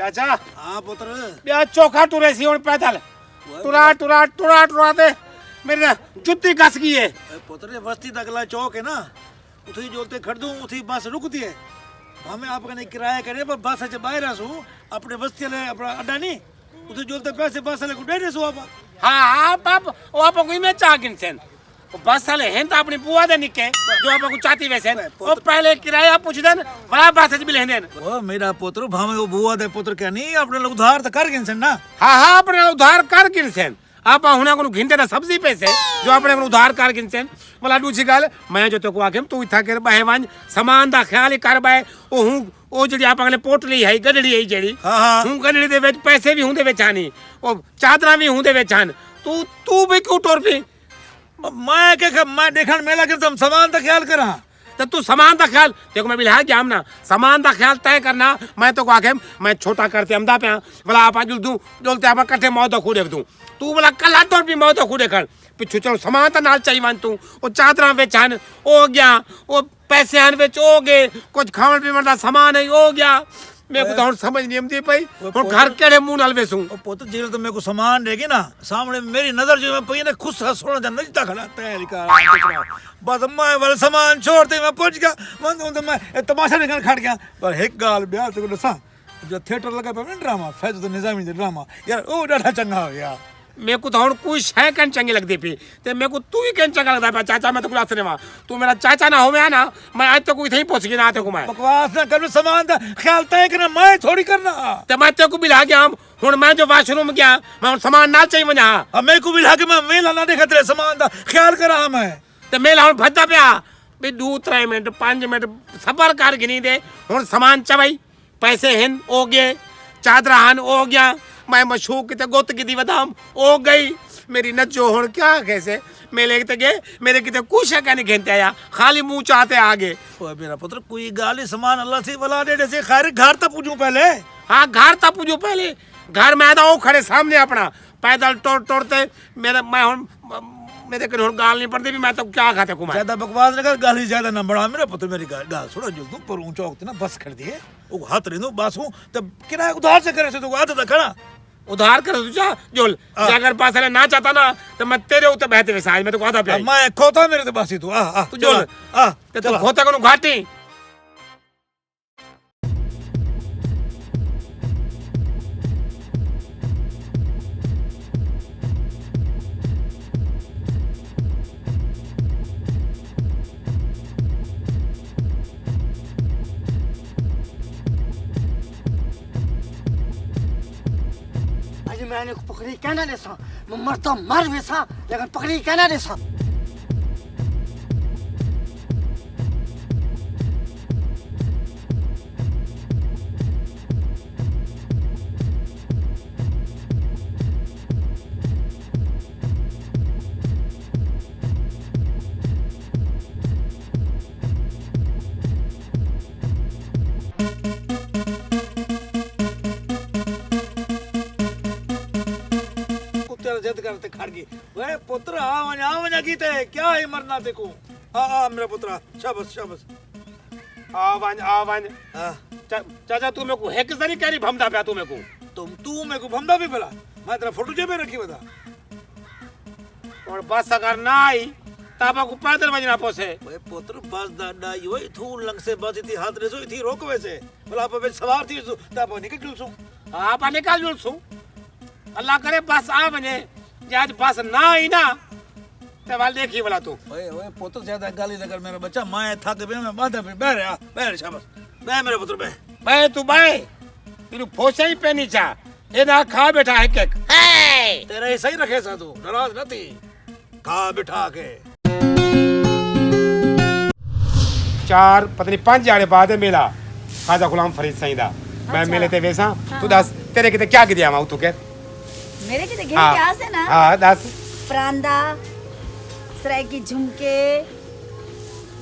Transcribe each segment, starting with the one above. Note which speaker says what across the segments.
Speaker 1: चाचा
Speaker 2: हाँ पुत्र
Speaker 1: ब्याह चोखा टुरे सी हुण पैदल टुरा टुरा टुरा टुरा ते मेरी ना जुत्ती कस गई है।
Speaker 2: पुत्र ये बस्ती तक अगला चौक है ना, उठी जोलते खड़ दूं उठी बस रुकती है। हमें आपका किराया करे पर बस से बाहर आसू अपने बस्ती वाले अपना अड्डा नहीं उठी जोलते पैसे बस वाले को दे दे सो आप।
Speaker 1: हाँ हाँ बाप वो आप कोई में चाह गिन सेन बस वाले हैं तो अपनी बुआ दे निके जो आप को चाहती वैसे वो पहले किराया पूछ देन बड़ा बस भी ले देन।
Speaker 2: ओ मेरा पुत्र भावे वो बुआ दे पुत्र क्या नहीं अपने लोग उधार तो कर गिन ना।
Speaker 1: हाँ हाँ अपने उधार कर गिन सेन आप हुना को घिनते ना सब्जी पैसे जो अपने को उधार कर गिन सेन बोला दूसरी गल मैं जो तो को आके तू इथा कर बहे वन सामान दा ख्याल ही कर बहे ओ हूं ओ जड़ी आप अगले पोटली है गडड़ी है जड़ी
Speaker 2: हां
Speaker 1: हूं गडड़ी दे विच पैसे भी हुंदे विच आनी ओ चादरा भी हुंदे विच आन तू तू भी क्यों टोर पी
Speaker 2: मैं के मैं देखण मेला के तुम सामान का ख्याल करा
Speaker 1: तो तू सामान का ख्याल देखो मैं बिल्हा गया ना सामान का ख्याल तय करना मैं तो को आके मैं छोटा करते अमदा पे बोला आप जुल दूं जोलते आप कट्ठे मौत खू देख दूं तू बोला कल तो भी मौत खू देखण पिछू चलो सामान तो नाल चाहिए वन तू ओ चादरा विच आन ओ गया ओ पैसे आन विच ओ गए कुछ खावन पीवन दा सामान है ओ गया मैं को तो समझ नहीं आती पई हुन घर केड़े मुंह नाल वेसू
Speaker 2: ओ पुत्र जी तो मेरे को सामान देगी ना सामने मेरी नजर जो मैं पई ने खुद सोना जा नजता खड़ा तैयारी कर बस मैं वाला सामान छोड़ते मैं पहुंच गया मन तो मैं तमाशा देखने खड़ गया पर एक गाल ब्याह तो दसा जो थिएटर लगा पे ड्रामा फैज तो निजामी ड्रामा यार ओ डाटा चंगा हो गया
Speaker 1: मेरे को तो हुण कोई शय कन चंगी लगती पी ते मेरे को तू ही कन चंगा लगदा पा चाचा मैं तो क्लास ने तू मेरा चाचा ना होवे ना मैं आज तो कोई थई पहुंच गया ना ते को मैं
Speaker 2: बकवास ना कर सामान दा ख्याल तय करना मैं थोड़ी करना
Speaker 1: ते मैं ते को बिला गया हुण मैं जो वाशरूम गया मैं सामान ना चाहिए वना
Speaker 2: अब मैं को बिला के मैं मेला ना देखत रे सामान दा ख्याल करा मैं
Speaker 1: ते मेला हुण भद्दा पिया बे 2-3 मिनट 5 मिनट सबर कर गिनी दे हुण सामान चवई पैसे हिन ओ गए चादरा हन ओ गया मैं मशहूर किते गोत की दी वदाम ओ गई मेरी नजो हुण क्या कैसे मेले ते गए मेरे किते कुछ है नहीं घेनते आया खाली मुंह चाहते आगे
Speaker 2: ओ मेरा पुत्र कोई गाली सामान अल्लाह से वला दे से खैर घर तक पूछूं पहले
Speaker 1: हाँ घर तक पूछूं पहले घर में तो खड़े सामने अपना पैदल तोड़ तोड़ते मेरे मैं हुण मेरे को हुण गाल नहीं पड़ती भी मैं तो क्या खाते को मैं
Speaker 2: ज्यादा बकवास न कर गाली ज्यादा ना बढ़ा मेरा पुत्र मेरी गाल सुनो जो तुम पर ऊंचा वक्त ना बस कर दिए वो हाथ रे नो बस हूं तब किराया उधार से करे से तो आदत खड़ा
Speaker 1: उधार कर तुझा जोल अगर पास ना चाहता ना तो मैं तेरे ऊपर बहते वैसे आज मैं तो कहता पे
Speaker 2: मैं खोता मेरे तो बासी तू आ
Speaker 1: तू जोल तो खोता को घाटी
Speaker 3: मैंने पकड़ी कहना देसा मैं मरता मर वैसा लेकिन पकड़ी कहना देसा
Speaker 2: जिद करते खड़ गई वे पुत्र आवन गीते क्या है मरना ते को आ मेरा पुत्र शाबाश शाबाश
Speaker 1: आवन चाचा तू मेरे को एक जरी करी भमदा पे तू मेरे को
Speaker 2: तू मेरे को भमदा भी भला मैं तेरा फोटो जेबे रखी बता
Speaker 1: और बस अगर ना आई ताबा को पैदल बजना पोसे
Speaker 2: वे पुत्र बस दादा यो थू लंग से बस इथी हाथ रे सो इथी रोक वैसे भला पे सवार थी ताबा निकल जुलसू
Speaker 1: आप निकल जुलसू अल्लाह करे बस आ बने आज बस ना आई ना ते वाल देखी वाला तू
Speaker 2: ओए ओए पुत्र ज्यादा गाली लगर मेरा बच्चा मैं थक पे मैं बाधा पे बैठ शाबाश मैं मेरा पुत्र बे
Speaker 1: तू बे तेरू फोसे ही पे नीचा ए ना खा बैठा है केक
Speaker 2: तेरा सही रखे सा तू नाराज न थी खा बिठा के
Speaker 1: 4 पता नहीं 5 जाने बाद मेला खाजा गुलाम फरीद सही दा मैं मेले ते वैसा तू दस तेरे किते क्या गिदिया माऊ तू के
Speaker 4: मेरे की देखिए क्या से ना
Speaker 1: हां दस
Speaker 4: परांदा सराय की झुमके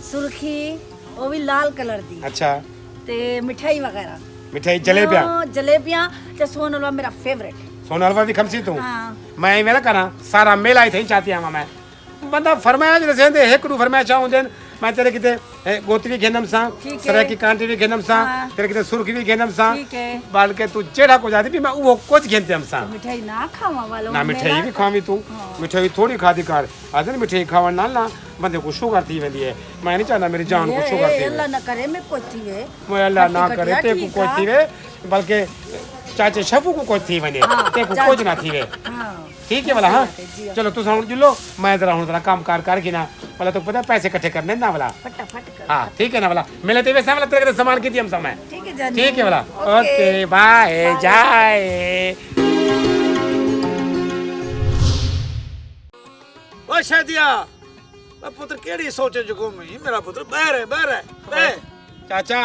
Speaker 4: सुर्खी वो भी लाल कलर दी
Speaker 1: अच्छा
Speaker 4: ते मिठाई वगैरह
Speaker 1: मिठाई जलेबियां
Speaker 4: जलेबियां ते सोन हलवा मेरा फेवरेट
Speaker 1: सोन हलवा भी खमसी तू
Speaker 4: हां
Speaker 1: मैं मेला करा सारा मेला ही थई चाहती आवा मैं बंदा फरमाया जैसे एक रू फरमाया चाहूं देन मैं तेरे किते गोत्री घेनम सा
Speaker 4: ठीक है।
Speaker 1: सरे की कांटी भी घेनम सा
Speaker 4: हाँ।
Speaker 1: तेरे किते सुर्खी भी घेनम सा
Speaker 4: ठीक है।
Speaker 1: बाल के तू जेड़ा को जाती भी मैं वो कुछ घेनते हम सा
Speaker 4: मिठाई ना खावा वालो
Speaker 1: ना मिठाई भी खावी तू मिठाई थोड़ी खादी कर आदन मिठाई खावन ना बंदे को शुगर थी वेंदी है मैं नहीं चाहता मेरी जान को शुगर थी
Speaker 4: अल्लाह न करे मैं कोई थी वे
Speaker 1: मैं अल्लाह ना
Speaker 4: खट्टी
Speaker 1: करे
Speaker 4: खटिया
Speaker 1: ते को
Speaker 4: ठीक
Speaker 1: कोई
Speaker 4: आ।
Speaker 1: थी वे बल्कि चाचे शफू को कोई थी वने
Speaker 4: हाँ,
Speaker 1: ते को
Speaker 4: चाचा।
Speaker 1: कुछ ना थी वे
Speaker 4: हाँ
Speaker 1: ठीक है वाला हाँ
Speaker 4: सही बात है, जी।
Speaker 1: चलो तू साउंड जुलो मैं जरा हूं जरा काम कार कर के ना वाला तो पता है पैसे इकट्ठे करने ना वाला
Speaker 4: फटाफट कर
Speaker 1: हाँ ठीक है ना वाला मिले ते वैसा वाला तेरे के सामान की थी हम समय
Speaker 4: ठीक है जानी
Speaker 1: ठीक है वाला ओके बाय जाए
Speaker 2: ओ शादिया मैं पुत्र केड़ी सोचे जो में मेरा पुत्र बाहर है बे
Speaker 1: चाचा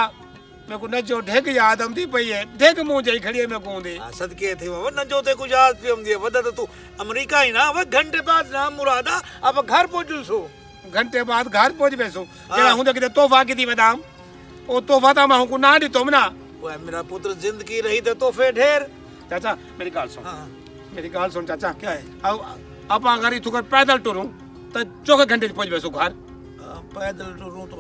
Speaker 1: मेरे को नजो ढेग याद आंदी पई है ढेग मुंह जाई खड़ी है मेरे को दे
Speaker 2: सदके थे वो न जो ते कुछ याद पे हम दिए वदा तो तू अमेरिका ही ना वो घंटे बाद ना मुरादा अब घर पहुंचू सो
Speaker 1: घंटे बाद घर पहुंच बैसो जेड़ा हुंदे किते तोहफा की थी बदाम ओ तोहफा ता मैं को ना दी तुम ना
Speaker 2: वो मेरा पुत्र जिंदगी रही तो तोहफे ढेर
Speaker 1: चाचा मेरी गाल सुन
Speaker 2: हाँ
Speaker 1: मेरी गाल सुन चाचा
Speaker 2: क्या है
Speaker 1: अब अगर इथु कर पैदल टुरूं तो चौके घंटे पहुंच बैसो घर
Speaker 2: पैदल टूरूं तो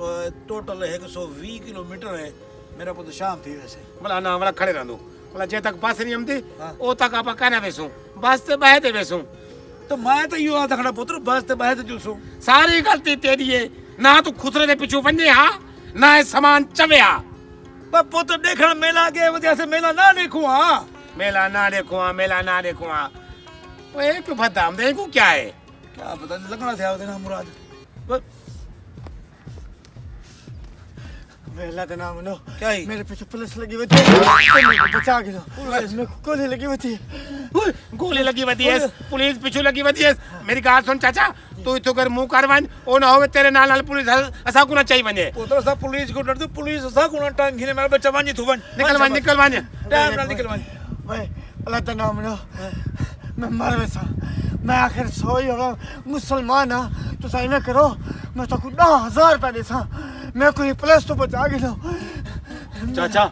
Speaker 2: टोटल है 120 किलोमीटर है मेरा पुत्र शाम थी वैसे
Speaker 1: बोला ना वाला खड़े रहंदो बोला जे तक बस नहीं हमती
Speaker 2: हाँ।
Speaker 1: ओ तक आप काना बैसो बस ते बहे ते बैसो
Speaker 2: तो मैं तो यूं आता खड़ा पुत्र बस ते बाहर जूसो
Speaker 1: सारी गलती तेरी है ना तू खुसरे दे पिछू वने हा ना ये सामान चवे हा
Speaker 2: पर पुत्र देखण मेला गए वजह से मेला ना देखूं हां
Speaker 1: मेला ना देखो हाँ वो एक बदाम देखो क्या है
Speaker 2: क्या पता नहीं लगना था देना मुराद पर
Speaker 3: मेला का नाम नो
Speaker 2: क्या ही?
Speaker 3: मेरे पीछे पुलिस लगी हुई थी मेरे को बचा के लो मेरे को गोली लगी हुई थी
Speaker 1: गोली लगी वती है पुलिस पिछू लगी वती है मेरी गाल सुन चाचा तू इतो कर मुंह करवान ओ ना होवे तेरे नाल नाल पुलिस असा को ना चाहिए वने
Speaker 2: पुत्र सा पुलिस को डर दो पुलिस सा को टांग खीने मेरा बच्चा वांजी थू वन
Speaker 1: निकल वन
Speaker 2: टाइम ना निकल वन
Speaker 3: भाई अल्लाह का नाम लो मैं मर वैसा मैं आखिर सोई होगा मुसलमान हाँ तो सही में करो मैं तो कुछ 10,000 रुपये देसा मैं कोई पुलिस तो बचा के लो
Speaker 1: चाचा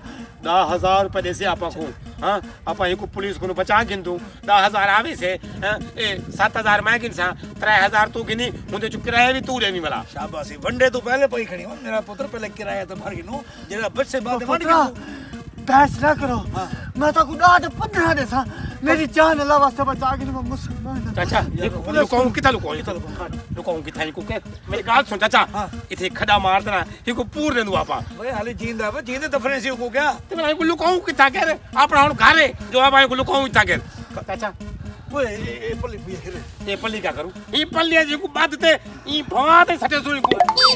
Speaker 1: 10,000 रुपए दे से आपा को हाँ आपा ही को पुलिस को बचा गिन दूं 10,000 आवे से हाँ, ए 7,000 मैं गिन सा 3,000 तू गिनी मुझे चुप किराया भी तू देनी वाला
Speaker 2: शाबाशी वनडे तो पहले पई खड़ी हो मेरा पुत्र पहले किराया तो भर गिनो जेड़ा बच्चे बाद में
Speaker 3: पुत्रा बहस ना करो मैं तो कुछ 15 देसा मेरी जान अल्लाह वास्ते बचा के लो मैं मुसलमान हाँ।
Speaker 1: चाचा ये लुकाऊं किथा लुकाऊं किथा ये को के मेरी गाल सुन चाचा इथे खड़ा मार देना ये को पूर देनु आपा
Speaker 2: भाई हाली जींदा है जींदे दफने से को क्या
Speaker 1: ते मैं को लुकाऊं किथा के आपड़ा हुन घरे जो आपा को लुकाऊं किथा के चाचा
Speaker 2: वो ए पल्ली भी है
Speaker 1: ये पल्ली क्या करूं ये पल्ली जी को बात ते ई भवा ते सटे सुई को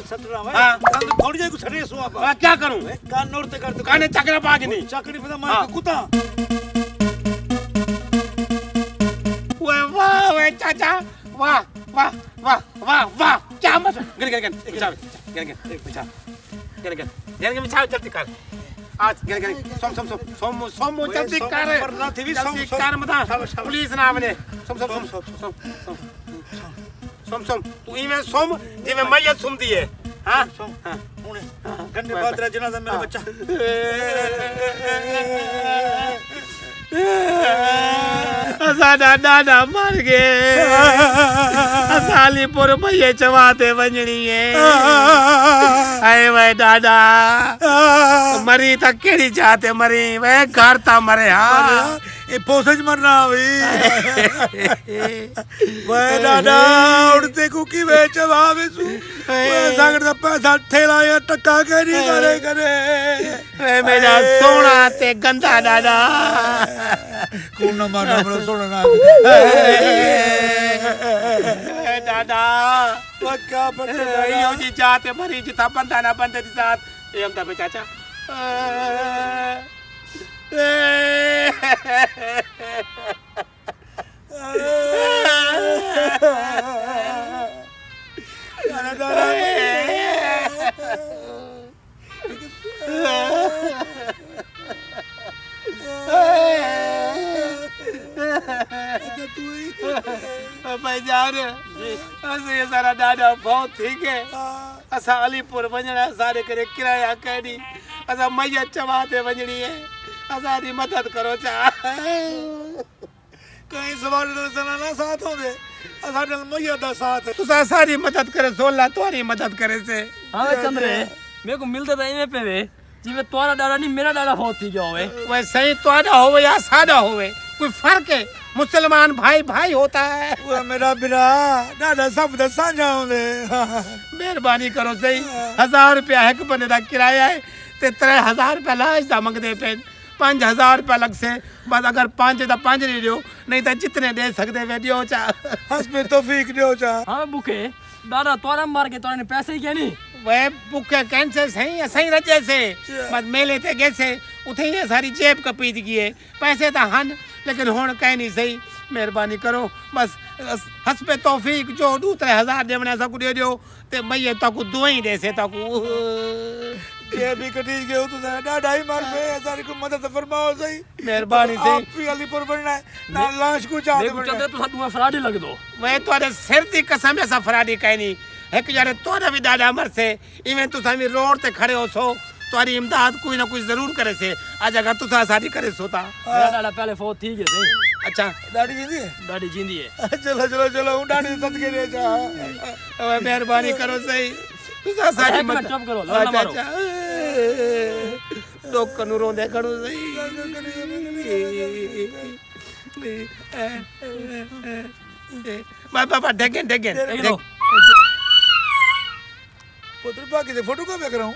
Speaker 2: सटरा
Speaker 1: हाँ।
Speaker 2: भाई थोड़ी जाई को सटे सु आप
Speaker 1: क्या करूं
Speaker 2: कान नोर ते कर दो
Speaker 1: काने चकरा पागी नहीं
Speaker 2: चाकरी पता
Speaker 1: हाँ।
Speaker 2: मार कुत्ता
Speaker 1: वाह वे चाचा वाह वाह वाह वाह वाह क्या मत गिर बिछा गिर बिछा जल्दी कर आज गिर सोम जल्दी कर
Speaker 2: मरना थी भी
Speaker 1: जल्दी कर मत पुलिस ना बने सोम तू ई में सोम जे में मैयत सुम दी है हां
Speaker 2: हुने घंटे बाद रा जनाजा मेरा बच्चा
Speaker 1: असां ॾाढा मर गए असालीपुर भैया चवाते वञणी है वे ॾाढा मरी त कहिड़ी जाते मरी वे घर था मरे हा
Speaker 2: ए पोसज मरना भाई वे दादा उड़ते कुकी वे चवावे सु वे सागड़ दा पैसा थेला या टक्का करी करे
Speaker 1: वे मेरा सोना ते गंदा ॾाढा
Speaker 2: कौन ना मारना बड़ा सोना ना
Speaker 1: ॾाढा
Speaker 2: वो क्या बच्चे
Speaker 1: इहो जी जाते मरी जिथा बंदा ना बंदे दी साथ ए हमदा पे चाचा भाई जान असां ये सारा ॾाढा बहुत ठीक है असां अलीपुर वञणा सारे करे किराया कढी असां मैया चवा ते वञणी है असां दी मदद करो चा
Speaker 2: कहीं सवार ना साथ होंगे साडे मैया दा साथ
Speaker 1: तुसा सारी मदद करे सोला तुम्हारी मदद करे से
Speaker 5: हाँ वे चंद्रे मेरे को मिलता था इवें पे वे जिਵੇਂ तुम्हारा डाला नहीं मेरा डाला फौत थी गया होवे
Speaker 1: वह सही तुम्हारा होवे या सादा होवे कोई फर्क है मुसलमान भाई भाई होता है
Speaker 2: वो मेरा बिरा दादा सब दा साझा होंगे
Speaker 1: मेहरबानी करो सही 1000 रुपया एक बंदे दा किराया है ते 3000 रुपया लाज दा मंगदे पे 5000 रुपया लग से बस अगर 5 दा 5 नहीं दियो नहीं तो जितने दे सकते वे दियो चा
Speaker 2: हस्बे तौफीक दियो चा
Speaker 5: हाँ बुके दादा तुम्हारा मार के तुम्हारे पैसे ही क्या नहीं
Speaker 1: वे बुके कैंसर सही सही रजे से बस मेले ते गए उथे ही सारी जेब कपीत गई पैसे तो हन लेकिन हुन कहीं नहीं सही मेहरबानी करो बस हस्बे तौफीक जो 2-3000 देवने सा को दे दियो ते मैये ताकू दुआई दे से ताकू
Speaker 2: ये भी कटी गए तो दादा ही मार पे सारी को मदद फरमाओ सही
Speaker 1: मेहरबानी से
Speaker 2: आप भी अलीपुर बनना है ना लाश को चाहते
Speaker 5: मेरे को चंद्रे तो साथ फराडी लग दो
Speaker 1: वे तोरे सिर दी कसम ऐसा फराडी कहीं नहीं एक जाने तोरे भी दादा मर से इवें तू सामी रोड ते खड़े हो सो तुम्हारी इमदाद कोई ना कोई जरूर करे से आज अगर तू शादी करे सोता
Speaker 5: मेरा डाला पहले फौत थी गया सही
Speaker 1: अच्छा
Speaker 2: दादी जी
Speaker 5: दादी जिंदी है
Speaker 2: चलो चलो चलो हूं दादी सदके ले जा
Speaker 1: मेहरबानी करो सही तुसा सारी
Speaker 5: एक मिनट चुप करो, लड़ ना मारो।
Speaker 1: लोग कनु रोंदे करो सही बाबा ढगेन ढगेन
Speaker 5: एक दो
Speaker 2: पुत्र पाकी से फोटो कब कर रहा हूं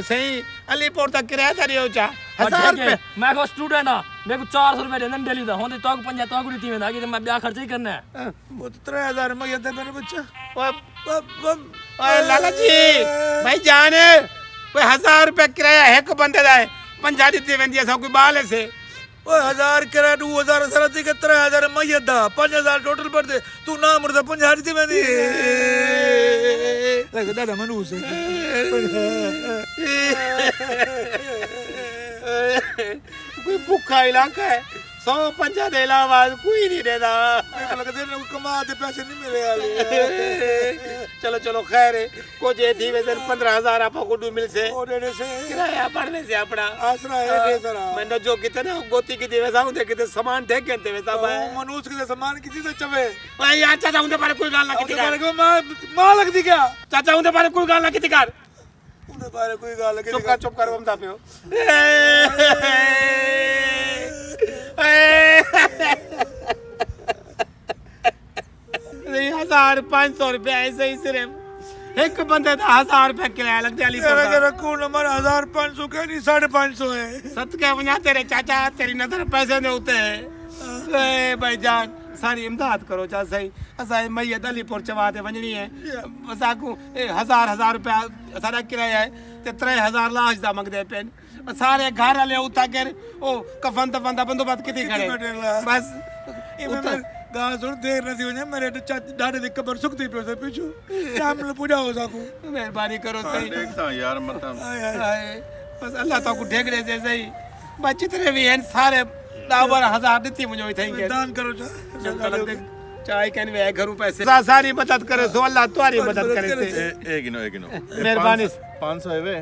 Speaker 1: सही अलीपुर तक किराया था रियो चा
Speaker 5: और
Speaker 1: 1000
Speaker 5: ठीक है,
Speaker 1: रुपए
Speaker 5: मैं को स्टूडेंट हां मेरे को 400 रुपए देना डेली दा होंदे तो को 50 तो को नीति में आगे मैं ब्याह खर्च ही करना है
Speaker 2: वो तो 3000 में ये मेरे बच्चा
Speaker 1: ओए लाला जी भाई जान कोई 1000 रुपए किराया है को बंदे दा है 50 दी वेंदी ऐसा कोई बाल है से
Speaker 2: ओ 1000 किराया 2000 सरती के 3000 में ये दा 5000 टोटल पर दे तू ना मुर्दा 50 दी वेंदी लग दादा मनूस
Speaker 1: कोई भूखा इलाका है 150 दे अलावा कोई नहीं देता
Speaker 2: मेरे लग दे कमा दे पैसे नहीं मिले वाले
Speaker 1: चलो चलो खैर है को जे थी वैसे 15000 आपको गुडू मिल से
Speaker 2: ओ देने से
Speaker 1: किराया पड़ने से अपना
Speaker 2: आसरा है दे सरा
Speaker 1: मैंने जो कितने गोती की देवे साहू दे कितने सामान ढेक के देवे साहब
Speaker 2: मनूस के सामान किसी से चवे
Speaker 1: भाई यार चाचा उनके बारे कोई गाल ना किती
Speaker 2: तेरे
Speaker 1: कर
Speaker 2: को मां लगदी क्या
Speaker 1: चाचा उनके बारे कोई गाल ना किती कर
Speaker 2: उनके बारे कोई गाल लगे
Speaker 1: चुप कर हम दापियो नहीं 1500 रुपया ऐसे ही सिर्फ एक बंदे का 1000 रुपया किराया लगता है
Speaker 2: तेरा के रखूं नंबर 1500 के नहीं 550 है
Speaker 1: सत के वना तेरे चाचा तेरी नजर पैसे दे होते हैं ए भाईजान सारी इमदाद करो चा सही असा मैया अलीपुर चवा ते वजनी है असाकू 1000 रुपया सारा किराया है ते 3000 लाश दा मंगदे पेन सारे घर वाले उठा कर ओ कफन दफन दा बंदोबस्त किती करे बस
Speaker 2: गाल सुन देर न थी वने मेरे डाडे दी कब्र सुखती पे से पीछू शाम ने पूजा हो सकू
Speaker 1: मेहरबानी करो सही
Speaker 6: देखता हूँ यार मतलब
Speaker 1: हाय, बस अल्लाह तो को ढेगड़े से सही बस जितने भी हैं सारे डाबर 1000 देती मुझे ही थेंगे
Speaker 2: दान करो जा
Speaker 1: चाय कहने वे घरों पैसे सारी मदद करे सो अल्लाह तुम्हारी मदद करे से
Speaker 6: एक गिनो
Speaker 1: मेहरबानी
Speaker 6: 500 है वे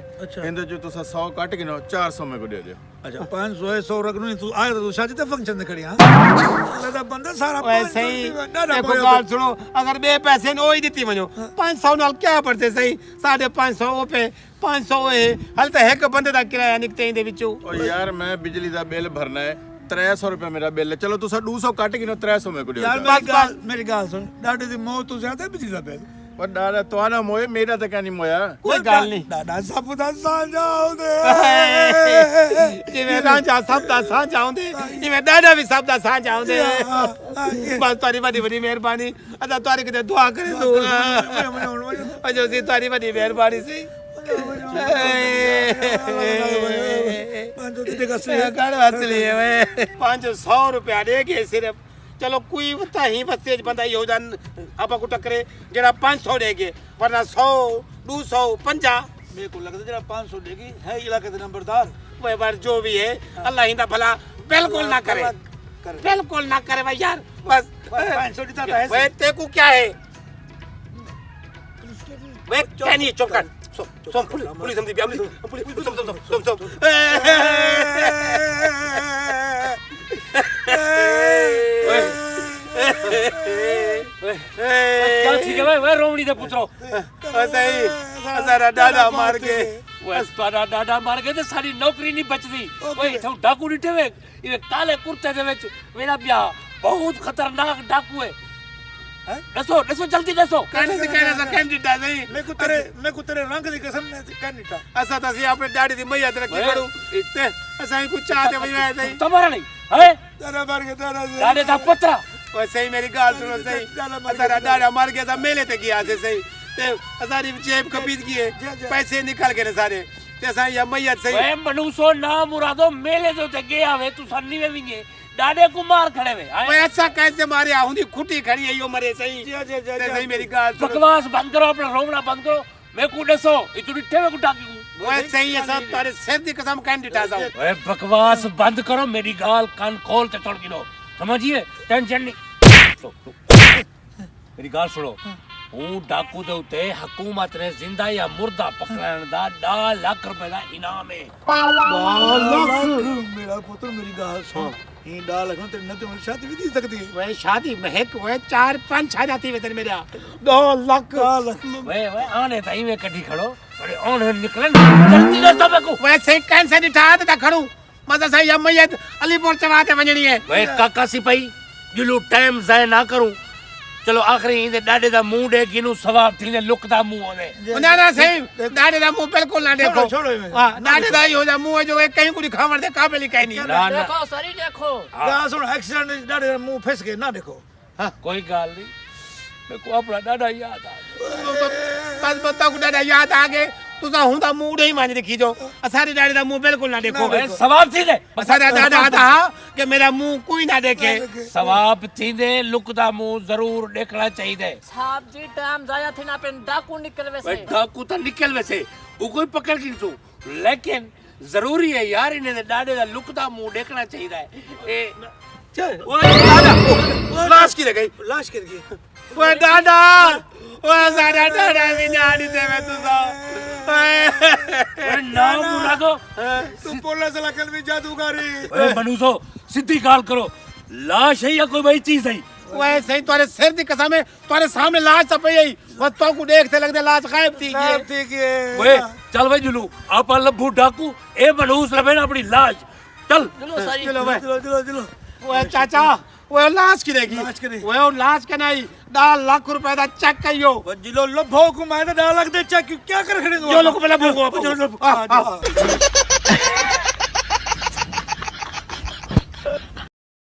Speaker 6: इंदे जो तुसा 100 काट गिनो 400 में को दे दियो
Speaker 2: अच्छा 500 है 100 रख नहीं तू आया तो शादी ते फंक्शन में खड़ी हां अल्लाह दा बंदा सारा
Speaker 1: वैसे ही देखो गाल सुनो अगर बे पैसे न ओही देती मनो 500 नाल क्या पड़ते सही 550 ओ पे 500 है हल तो एक बंदे दा किराया निकते इंदे विचों
Speaker 6: ओ यार मैं बिजली दा बिल भरना है 300 रुपया मेरा बिल है चलो तुसा 200 काट गिनो 300 में को दियो
Speaker 2: यार मेरी गाल सुन डाडे दी मौत तो ज्यादा बिजली दा बिल
Speaker 6: पर दादा तो ना मोए मेरा तो क्या नहीं मोया
Speaker 1: कोई गाल नहीं
Speaker 2: दादा सब दा साजाओ दे
Speaker 1: जिवें रांझा सब दा सां जाउंदे जिवें डाडा भी सब दा सां जाउंदे बस तारी बड़ी बड़ी मेहरबानी अदा तारी के दुआ करे तू अजो सी तारी बड़ी मेहरबानी सी कर असली है 500 रुपया दे के सिर्फ चलो कोई वता ही वस्तेज बंदा ही हो जान आपा को टकरे जेड़ा 500 देगे वरना 100 200 50
Speaker 2: मेरे को लगता जरा 500 देगी है इलाके के नंबरदार
Speaker 1: वह बार जो भी है अल्लाह इंदा भला बिल्कुल ना करे बिल्कुल ना करे भाई यार बस
Speaker 2: 500 देता है
Speaker 1: वे ते को क्या है वे क्या नहीं चुप कर सोम पुलिस हम दी पुलिस सोम
Speaker 5: क्या ठीक है वे रोमड़ी दे पुत्रो
Speaker 1: सही सारा डाडा मार के
Speaker 5: वे तारा डाडा मार के ते साडी नौकरी नहीं बचदी ओए इथों डाकू डिठे वे ये काले कुर्ते दे विच मेरा ब्याह बहुत खतरनाक डाकू है दसो जल्दी दसो
Speaker 1: कहने से कहना सा कैंडिडेट नहीं
Speaker 2: मैं को तेरे रंग दी कसम ने कैंडिडेट
Speaker 1: असा तसी अपने डाडी दी मैया ते रखी करू इतने असा ही कुछ चाहते भाई मैं सही
Speaker 5: तुम्हारा नहीं है
Speaker 2: तेरा मार के तेरा
Speaker 5: डाडे दा पुत्रा
Speaker 1: ओए सही मेरी गाल सुनो सही सारा डाडा मार के सा मेले ते गया से सही ते असारी जेब कपीत किए पैसे निकाल के ने सारे ते सा या मैया सही
Speaker 5: वे मनुसो ना मुरादो मेले तो ते गया वे तू सन्नी वे विंगे डाडे को मार खड़े वे
Speaker 1: ओए ऐसा कैसे मारे आउंदी खुटी खड़ी है यो मरे सही ते सही मेरी गाल सुनो
Speaker 5: बकवास बंद करो अपना रोमना बंद करो मैं को दसो इतु डिठे वे को डाकी
Speaker 1: ओए सही है सब तारे सिर दी कसम कैंडिडेट आ जाओ
Speaker 5: ओए बकवास बंद करो मेरी गाल कान खोल ते छोड़ गिनो समझिए टेंशन नहीं मेरी गाल सुनो हूं डाकू दे उते हुकूमत ने जिंदा या मुर्दा पकड़न दा 10 लाख रुपए दा इनाम है
Speaker 2: मेरा पुत्र मेरी गाल सुन ही डाल रखो तेरे न तो शादी भी दी सकती है
Speaker 1: ओए शादी महक ओए 4-5 छा जाती वेतन मेरा 2 लाख
Speaker 5: वे आने ताई में कठी खड़ो अरे ऑन निकलन जल्दी दस तबे को
Speaker 1: ओए सही कैंसर दिठा त खड़ू मजा सही या मैया अलीपुर चवाते वणनी है
Speaker 5: वे काका सिपाही जुलू टाइम जाय ना करूं चलो आखिरी इंदे डाडे दा मुंह दे गिनु सवाब थीने लुकदा मुंह होने
Speaker 1: ना ना सही डाडे दा मुंह बिल्कुल ना देखो
Speaker 2: छोड़ो
Speaker 1: हां डाडे दा ही हो जा मुंह जो एक कहीं कुछ खावर दे काबिल ही कहीं नहीं
Speaker 5: ना ना
Speaker 4: देखो सरी देखो
Speaker 2: गाल सुन एक्सीडेंट डाडे मुंह फंस गए ना देखो
Speaker 5: कोई गाल नहीं मेरे को अपना डाडा याद आ गया
Speaker 1: बस बता को डाडा याद आ गए तुसा हुंदा मुंह नहीं मान देखी जो असारी डाडे दा मुंह बिल्कुल ना देखो
Speaker 5: वे सवाब थी दे
Speaker 1: असारा डाडा आता कि मेरा मुंह कोई ना देखे
Speaker 5: सवाब थी दे लुकदा मुंह जरूर देखना चाहिए
Speaker 4: साहब जी टाइम जाया थे ना पे डाकू निकल
Speaker 5: वे
Speaker 4: वैसे
Speaker 5: डाकू तो निकल वैसे वो कोई पकड़ की तू लेकिन जरूरी है यार इन्हें डाडे दा लुकदा मुंह देखना चाहिए ए
Speaker 2: चल
Speaker 1: ओए डाडा लाश की गई
Speaker 2: लाश कर गई
Speaker 1: ओए डाडा ओए सारा डाडा भी नाड़ी दे मैं तुसा
Speaker 5: ओए ना मुरादो
Speaker 2: तू पुलिस लकल भी जादूगारी
Speaker 5: ओए मनुसो सीधी गाल करो लाश है या कोई बड़ी चीज है
Speaker 1: ओए सही तोरे सिर दी कसम है तोरे सामने लाश छपई है बस तो को देखते लगदे लाश गायब थी गई
Speaker 2: ठीक है
Speaker 5: ओए चल भाई जुलू आप लब्बू डाकू ए मनूस लबे ना अपनी लाश चल
Speaker 4: चलो सरी
Speaker 1: चलो भाई
Speaker 2: चलो
Speaker 1: ओए चाचा ओए लाश की देगी
Speaker 2: लाश की देगी।
Speaker 1: ओए लाश के नहीं 10 लाख रुपए दा चेक कहियो
Speaker 2: जिलो लभो को मैं डाल लग दे चेक क्या कर खड़े
Speaker 1: जो लोग पहले भूखो